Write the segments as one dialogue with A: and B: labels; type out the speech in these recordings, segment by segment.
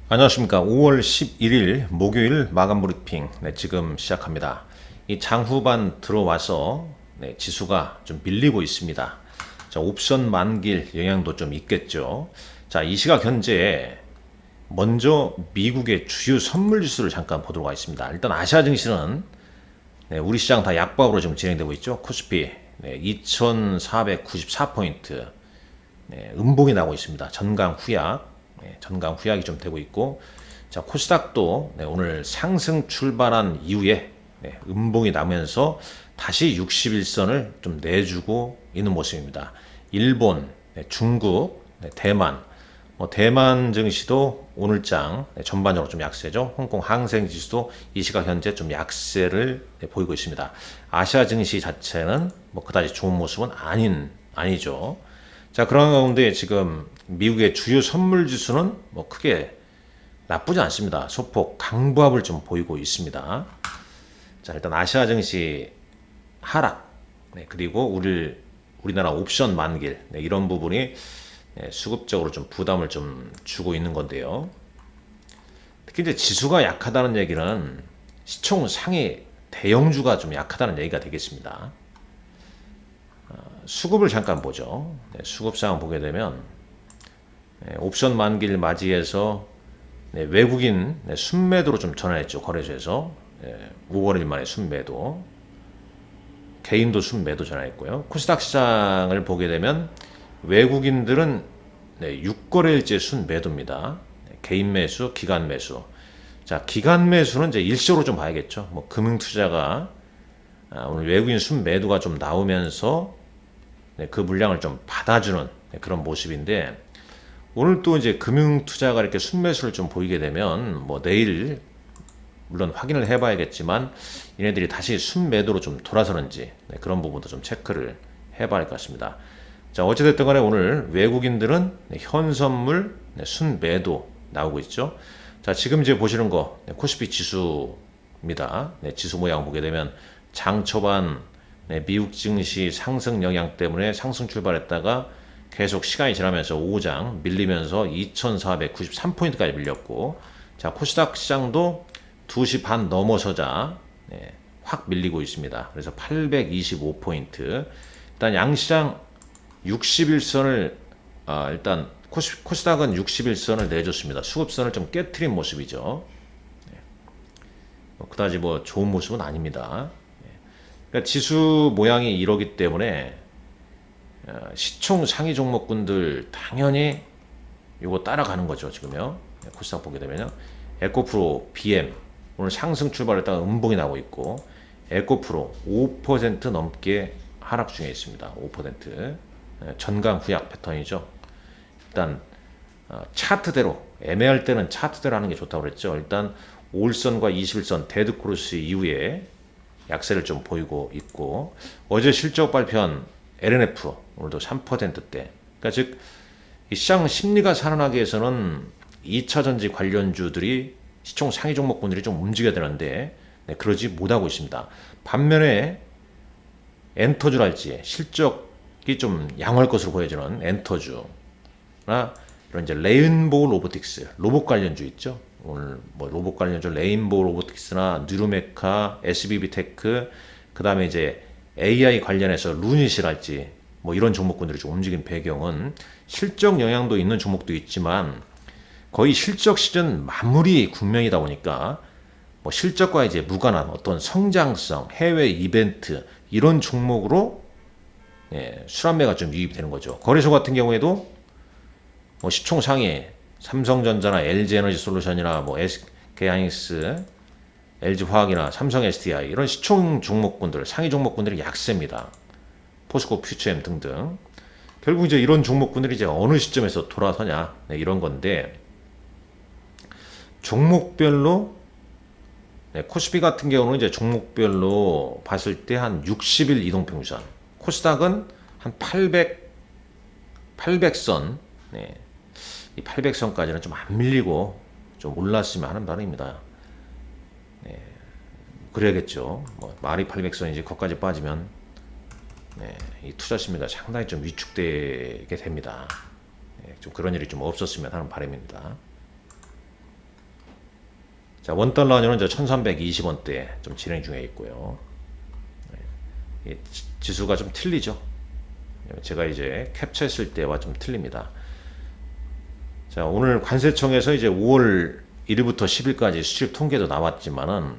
A: 안녕하십니까. 5월 11일 목요일 마감 브리핑 지금 시작합니다. 이 장후반 들어와서 지수가 좀 밀리고 있습니다. 자, 옵션 만길 영향도 좀 있겠죠. 자, 이 시각 현재 먼저 미국의 주요 선물 지수를 잠깐 보도록 하겠습니다. 일단 아시아 증시는 우리 시장 다 약보합으로 지금 진행되고 있죠. 코스피 2494포인트 음봉이 나고 있습니다. 전강 후약, 전강 후약이 좀 되고 있고, 자, 코스닥도 오늘 상승 출발한 이후에 음봉이 나면서 다시 61선을 좀 내주고 있는 모습입니다. 일본, 중국, 대만, 대만 증시도 오늘장 전반적으로 좀 약세죠. 홍콩 항생 지수도 이 시각 현재 좀 약세를 보이고 있습니다. 아시아 증시 자체는 그다지 좋은 모습은 아니죠. 자, 그런 가운데 지금 미국의 주요 선물 지수는 크게 나쁘지 않습니다. 소폭 강보합을 좀 보이고 있습니다. 자, 일단 아시아 증시 하락, 그리고 우리나라 옵션 만길, 이런 부분이 수급적으로 좀 부담을 좀 주고 있는 건데요. 특히 이제 지수가 약하다는 얘기는 시총 상위 대형주가 좀 약하다는 얘기가 되겠습니다. 수급을 잠깐 보죠. 수급 상황 보게 되면 옵션 만기를 맞이해서 외국인 순매도로 좀 전환했죠. 거래소에서 5거래일 만에 순매도, 개인도 순매도 전환했고요. 코스닥 시장을 보게 되면 외국인들은 6거래일째 순매도입니다. 개인 매수, 기관 매수. 자, 기관 매수는 이제 일시적으로 좀 봐야겠죠. 금융투자가 오늘 외국인 순매도가 좀 나오면서 그 물량을 좀 받아주는 그런 모습인데, 오늘 또 이제 금융투자가 이렇게 순매수를 좀 보이게 되면 내일 물론 확인을 해봐야겠지만 얘네들이 다시 순매도로 좀 돌아서는지 그런 부분도 좀 체크를 해봐야 할 것 같습니다. 자, 어찌됐든 간에 오늘 외국인들은 현선물 순매도 나오고 있죠. 자, 지금 이제 보시는 거 코스피 지수입니다. 지수 모양 보게 되면 장 초반 미국 증시 상승 영향 때문에 상승 출발했다가 계속 시간이 지나면서 오후장 밀리면서 2493포인트까지 밀렸고, 자, 코스닥 시장도 2시 반 넘어서자 확 밀리고 있습니다. 그래서 825포인트. 일단 양시장 61선을 일단 코스닥은 61선을 내줬습니다. 수급선을 좀 깨트린 모습이죠. 그다지 좋은 모습은 아닙니다. 그러니까 지수 모양이 이러기 때문에 시총 상위 종목군들 당연히 이거 따라가는 거죠. 지금요. 코스닥 보게 되면요. 에코프로, BM 오늘 상승 출발했다가 음봉이 나고 있고, 에코프로 5% 넘게 하락 중에 있습니다. 5%. 전강 후약 패턴이죠. 일단 차트대로, 애매할 때는 차트대로 하는 게 좋다고 그랬죠. 일단 5일선과 21선 데드크로스 이후에 약세를 좀 보이고 있고, 어제 실적 발표한 LNF 오늘도 3%대. 그러니까 즉 이 시장 심리가 살아나기 위해서는 2차전지 관련주들이 시총 상위 종목군들이 좀 움직여야 되는데 그러지 못하고 있습니다. 반면에 엔터주랄지 실적이 좀 양호할 것으로 보여지는 엔터주나 이런 이제 레인보우 로보틱스, 로봇 관련주 있죠. 오늘 로봇 관련주 레인보우 로보틱스나 뉴르메카, SBB테크, 그 다음에 이제 AI 관련해서 루닛이랄지 이런 종목군들이 좀 움직인 배경은 실적 영향도 있는 종목도 있지만 거의 실적 시즌 마무리 국면이다 보니까 실적과 이제 무관한 어떤 성장성, 해외 이벤트 이런 종목으로 순환매가 좀 유입이 되는 거죠. 거래소 같은 경우에도 시총 상위 삼성전자나 LG에너지솔루션이나 SK하이닉스, LG화학이나 삼성 SDI 이런 시총 종목군들, 상위 종목군들이 약세입니다. 포스코 퓨처엠 등등. 결국 이제 이런 종목군들이 이제 어느 시점에서 돌아서냐 이런 건데, 종목별로 코스피 같은 경우는 이제 종목별로 봤을 때 한 60일 이동평균선, 코스닥은 한 800선, 이 800선까지는 좀 안 밀리고 좀 올랐으면 하는 바람입니다. 그래야겠죠. 말이 800선이지 거기까지 빠지면 이 투자 심리가 상당히 좀 위축되게 됩니다. 좀 그런 일이 좀 없었으면 하는 바람입니다. 자, 원달러 환율은 이제 1320원대 좀 진행 중에 있고요. 지수가 좀 틀리죠. 제가 이제 캡처했을 때와 좀 틀립니다. 자, 오늘 관세청에서 이제 5월 1일부터 10일까지 수출 통계도 나왔지만은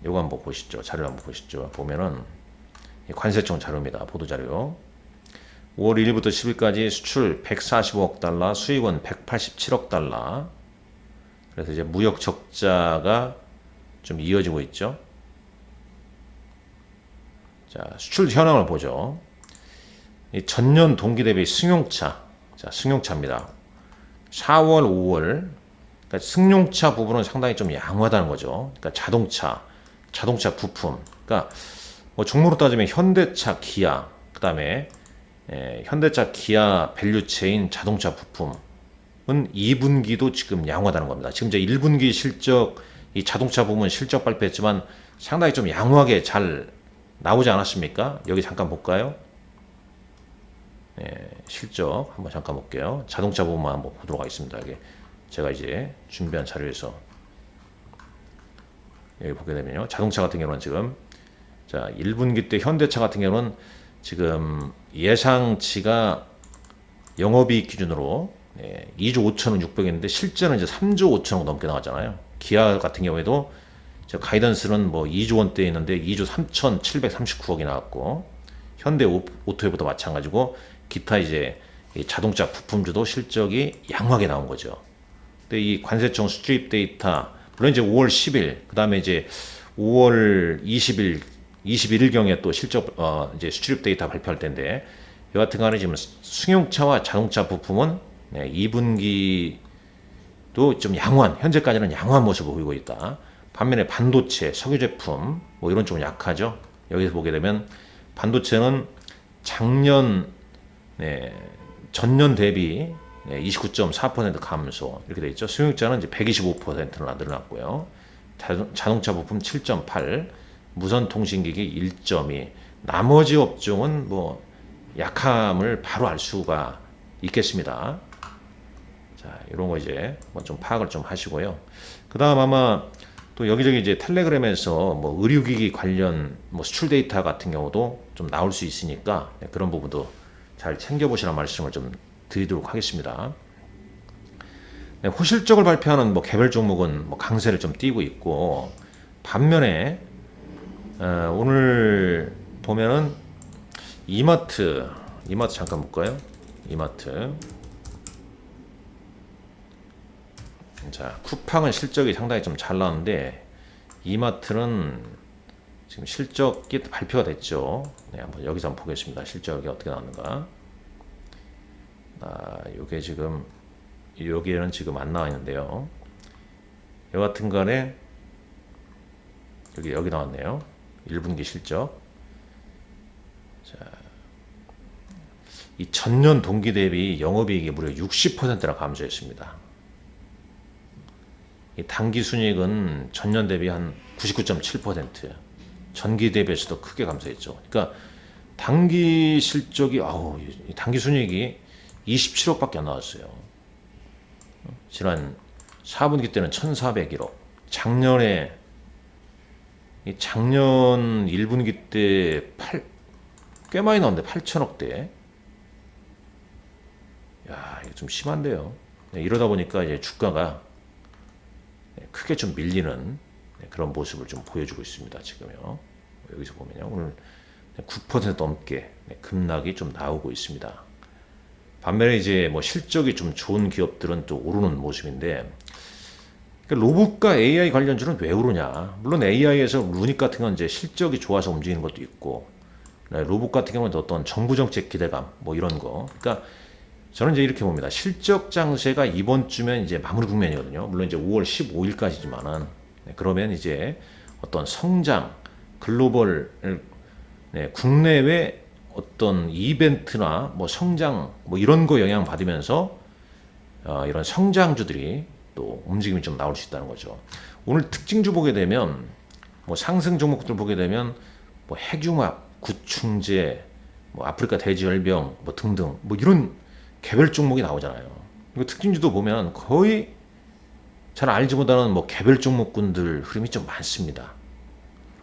A: 요거 한번 보시죠. 자료 한번 보시죠. 보면은 관세청 자료입니다. 보도 자료. 5월 1일부터 10일까지 수출 145억 달러, 수입은 187억 달러. 그래서 이제 무역 적자가 좀 이어지고 있죠. 자, 수출 현황을 보죠. 이 전년 동기 대비 승용차. 자, 승용차입니다. 4월, 5월. 그러니까 승용차 부분은 상당히 좀 양호하다는 거죠. 그러니까 자동차 부품. 그러니까 뭐 종목으로 따지면 현대차, 기아, 그다음에 현대차, 기아 밸류체인 자동차 부품은 2분기도 지금 양호하다는 겁니다. 지금 이제 1분기 실적, 이 자동차 부분 실적 발표했지만 상당히 좀 양호하게 잘 나오지 않았습니까? 여기 잠깐 볼까요? 실적 한번 잠깐 볼게요. 자동차 부분만 한번 보도록 하겠습니다. 여기 제가 이제 준비한 자료에서 여기 보게 되면요. 자동차 같은 경우는 지금 자 1분기 때 현대차 같은 경우는 지금 예상치가 영업이익 기준으로 2조 5천억6백인데 실제는 이제 3조 5천억 넘게 나왔잖아요. 기아 같은 경우에도 저 가이던스는 뭐 2조 원대에 있는데 2조 3,739억이 나왔고 현대 오토에보다 마찬가지고 기타 이제 자동차 부품주도 실적이 양호하게 나온 거죠. 근데 이 관세청 수출입 데이터 물론 이제 5월 10일 그다음에 이제 5월 20일 21일경에 또 실적 이제 수출입 데이터 발표할 텐데 여하튼 간에 지금 승용차와 자동차 부품은 2분기도 좀 양호한 현재까지는 양호한 모습을 보이고 있다. 반면에 반도체, 석유 제품 뭐 이런 쪽은 약하죠. 여기서 보게 되면 반도체는 작년 전년 대비 29.4% 감소 이렇게 돼 있죠. 승용차는 이제 125%나 늘어났고요. 자동차 부품 7.8, 무선 통신기기 1.2. 나머지 업종은 뭐 약함을 바로 알 수가 있겠습니다. 자, 이런 거 이제 뭐 좀 파악을 좀 하시고요. 그다음 아마 또 여기저기 이제 텔레그램에서 뭐 의료기기 관련 뭐 수출 데이터 같은 경우도 좀 나올 수 있으니까 그런 부분도 잘 챙겨보시라는 말씀을 좀 드리도록 하겠습니다. 호실적을 발표하는 뭐 개별 종목은 뭐 강세를 좀 띠고 있고 반면에 오늘 보면은 이마트 잠깐 볼까요? 이마트. 자, 쿠팡은 실적이 상당히 좀 잘 나왔는데 이마트는 지금 실적이 발표가 됐죠. 네, 한번 여기서 한번 보겠습니다. 실적이 어떻게 나왔는가. 요게 지금 여기에는 지금 안 나와 있는데요. 여하튼 간에 여기 나왔네요. 1분기 실적. 자, 이 전년 동기 대비 영업이익이 무려 60%나 감소했습니다. 이 당기 순이익은 전년 대비 한 99.7%, 전기 대비해서도 크게 감소했죠. 그러니까 당기 실적이 당기 순이익이 27억밖에 안 나왔어요. 지난 4분기 때는 1,401억. 작년 1분기 때 꽤 많이 나왔는데 8천억대. 야, 이거 좀 심한데요. 이러다 보니까 이제 주가가 크게 좀 밀리는 그런 모습을 좀 보여주고 있습니다. 지금요. 여기서 보면요. 오늘 9% 넘게 급락이 좀 나오고 있습니다. 반면에 이제 뭐 실적이 좀 좋은 기업들은 또 오르는 모습인데 그러니까 로봇과 AI 관련주는 왜 오르냐? 물론 AI에서 루닉 같은 건 이제 실적이 좋아서 움직이는 것도 있고 로봇 같은 경우는 어떤 정부 정책 기대감 뭐 이런 거. 그러니까 저는 이제 이렇게 봅니다. 실적 장세가 이번 주면 이제 마무리 국면이거든요. 물론 이제 5월 15일까지지만은 그러면 이제 어떤 성장, 글로벌, 국내외 어떤 이벤트나 뭐 성장 뭐 이런 거 영향 받으면서 이런 성장주들이 또 움직임이 좀 나올 수 있다는 거죠. 오늘 특징주 보게 되면 뭐 상승 종목들 보게 되면 뭐 핵융합, 구충제, 뭐 아프리카 돼지열병 뭐 등등 뭐 이런 개별 종목이 나오잖아요. 이거 특징주도 보면 거의 잘 알지 못하는 뭐 개별 종목군들 흐름이 좀 많습니다.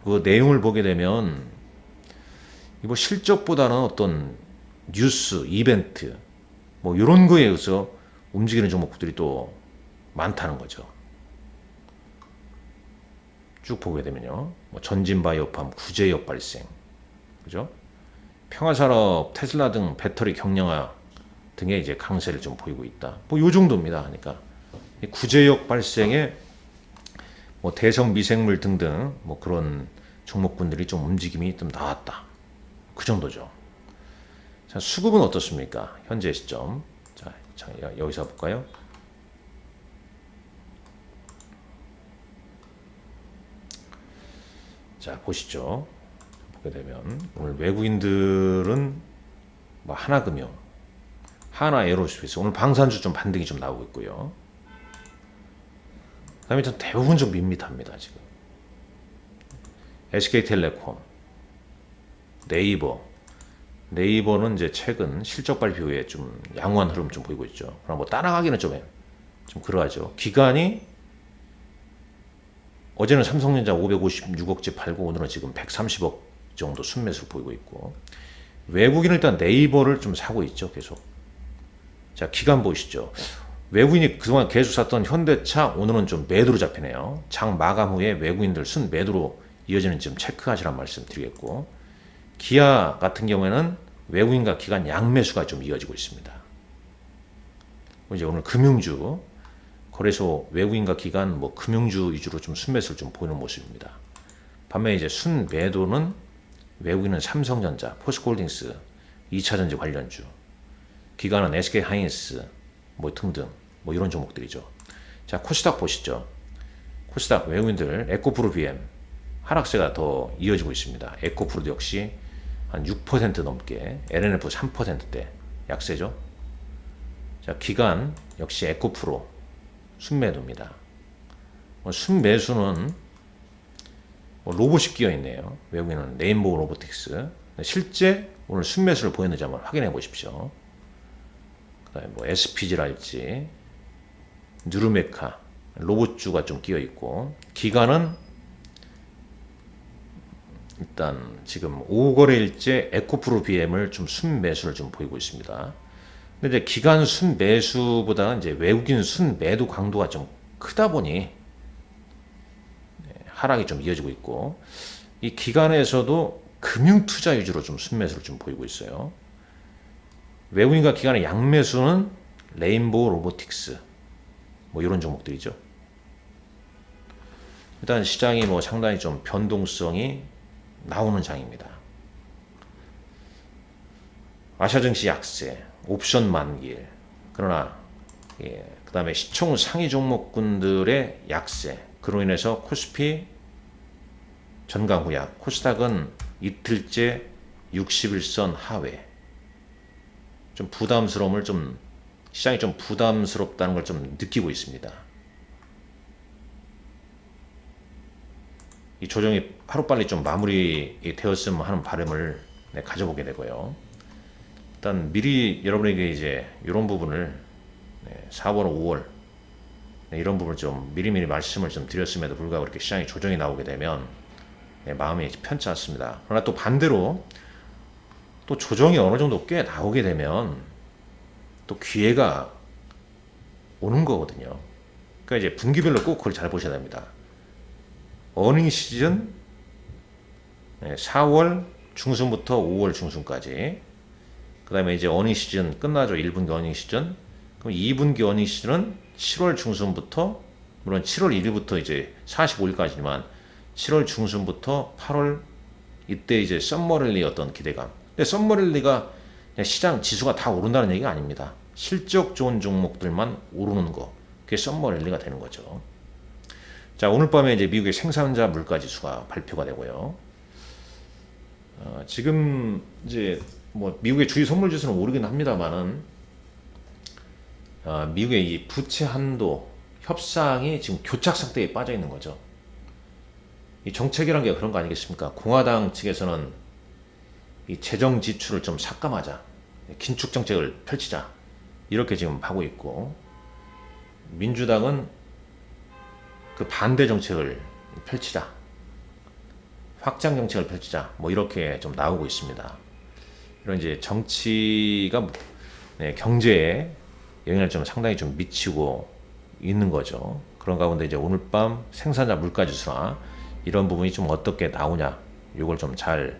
A: 그 내용을 보게 되면 뭐 실적보다는 어떤 뉴스, 이벤트 뭐 이런 거에 의해서 움직이는 종목들이 또 많다는 거죠. 쭉 보게 되면요, 뭐 전진바이오팜 구제역 발생, 그죠? 평화산업, 테슬라 등 배터리 경량화 등의 이제 강세를 좀 보이고 있다. 뭐 요 정도입니다. 그러니까 구제역 발생에 뭐 대성 미생물 등등 뭐 그런 종목군들이 좀 움직임이 좀 나왔다. 그 정도죠. 자, 수급은 어떻습니까? 현재 시점. 자, 여기서 볼까요? 자, 보시죠. 보게 되면 오늘 외국인들은 뭐 하나금융, 하나에어로스페이스, 오늘 방산주 좀 반등이 좀 나오고 있고요. 그다음에 전 대부분 좀 밋밋합니다 지금. SK텔레콤, 네이버는 이제 최근 실적 발표 후에 좀 양호한 흐름 좀 보이고 있죠. 그럼 뭐 따라가기는 좀 그러하죠. 기간이 어제는 삼성전자 556억째 팔고 오늘은 지금 130억 정도 순매수를 보이고 있고, 외국인은 일단 네이버를 좀 사고 있죠 계속. 자, 기간 보시죠. 외국인이 그동안 계속 샀던 현대차 오늘은 좀 매도로 잡히네요. 장 마감 후에 외국인들 순 매도로 이어지는 좀 체크하시란 말씀 드리겠고, 기아 같은 경우에는 외국인과 기관 양매수가 좀 이어지고 있습니다. 이제 오늘 금융주 거래소 외국인과 기관 뭐 금융주 위주로 좀 순매수를 좀 보이는 모습입니다. 반면에 이제 순매도는 외국인은 삼성전자, 포스코홀딩스, 2차전지 관련주, 기관은 SK하이닉스 뭐 등등 뭐 이런 종목들이죠. 자, 코스닥 보시죠. 코스닥 외국인들 에코프로 BM 하락세가 더 이어지고 있습니다. 에코프로도 역시 한 6% 넘게, LNF 3%대 약세죠. 자, 기관 역시 에코프로 순매도입니다. 순매수는 로봇이 끼어 있네요. 외국인은 레인보우 로보틱스. 실제 오늘 순매수를 보였는지 한번 확인해 보십시오. 그다음에 뭐 SPG랄지 누르메카 로봇주가 좀 끼어 있고, 기간은 일단 지금 5거래일째 에코프로 BM을 좀 순매수를 좀 보이고 있습니다. 근데 이제 기간 순매수보다는 이제 외국인 순매도 강도가 좀 크다 보니 하락이 좀 이어지고 있고, 이 기간에서도 금융투자 위주로 좀 순매수를 좀 보이고 있어요. 외국인과 기관의 양매수는 레인보우 로보틱스 뭐 이런 종목들이죠. 일단 시장이 뭐 상당히 좀 변동성이 나오는 장입니다. 아시아 증시 약세, 옵션 만기일. 그러나 그 다음에 시총 상위 종목군들의 약세, 그로 인해서 코스피 전강 후약, 코스닥은 이틀째 61선 하회. 좀 부담스러움을 좀, 시장이 좀 부담스럽다는 걸 좀 느끼고 있습니다. 이 조정이 하루빨리 좀 마무리 되었으면 하는 바람을 가져보게 되고요. 일단 미리 여러분에게 이제 이런 부분을 4월, 5월 이런 부분을 좀 미리미리 말씀을 좀 드렸음에도 불구하고 이렇게 시장이 조정이 나오게 되면 마음이 편치 않습니다. 그러나 또 반대로 또 조정이 어느 정도 꽤 나오게 되면 또 기회가 오는 거거든요. 그러니까 이제 분기별로 꼭 그걸 잘 보셔야 됩니다. 어닝 시즌 4월 중순부터 5월 중순까지, 그 다음에 이제 어닝 시즌 끝나죠. 1분기 어닝 시즌. 그럼 2분기 어닝 시즌은 7월 중순부터, 물론 7월 1일부터 이제 45일까지지만 7월 중순부터 8월, 이때 이제 썸머랠리 어떤 기대감. 근데 썸머랠리가 시장 지수가 다 오른다는 얘기가 아닙니다. 실적 좋은 종목들만 오르는 거, 그게 썸머랠리가 되는 거죠. 자, 오늘 밤에 이제 미국의 생산자 물가 지수가 발표가 되고요. 지금 이제 뭐 미국의 주요 선물 지수는 오르긴 합니다만은, 미국의 이 부채 한도 협상이 지금 교착 상태에 빠져 있는 거죠. 이 정책이란 게 그런 거 아니겠습니까? 공화당 측에서는 이 재정 지출을 좀 삭감하자, 긴축 정책을 펼치자, 이렇게 지금 하고 있고, 민주당은 그 반대 정책을 펼치자, 확장 정책을 펼치자, 뭐 이렇게 좀 나오고 있습니다. 이런 이제 정치가 경제에 영향을 좀 상당히 좀 미치고 있는 거죠. 그런 가운데 이제 오늘 밤 생산자 물가지수나 이런 부분이 좀 어떻게 나오냐, 이걸 좀 잘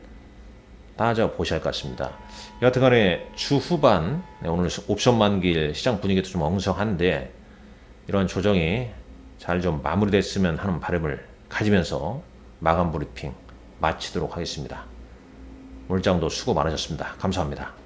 A: 따져 보셔야 할 것 같습니다. 여하튼간에 주 후반 오늘 옵션 만기일 시장 분위기도 좀 엉성한데 이런 조정이 잘 좀 마무리됐으면 하는 바람을 가지면서 마감 브리핑 마치도록 하겠습니다. 오늘 장도 수고 많으셨습니다. 감사합니다.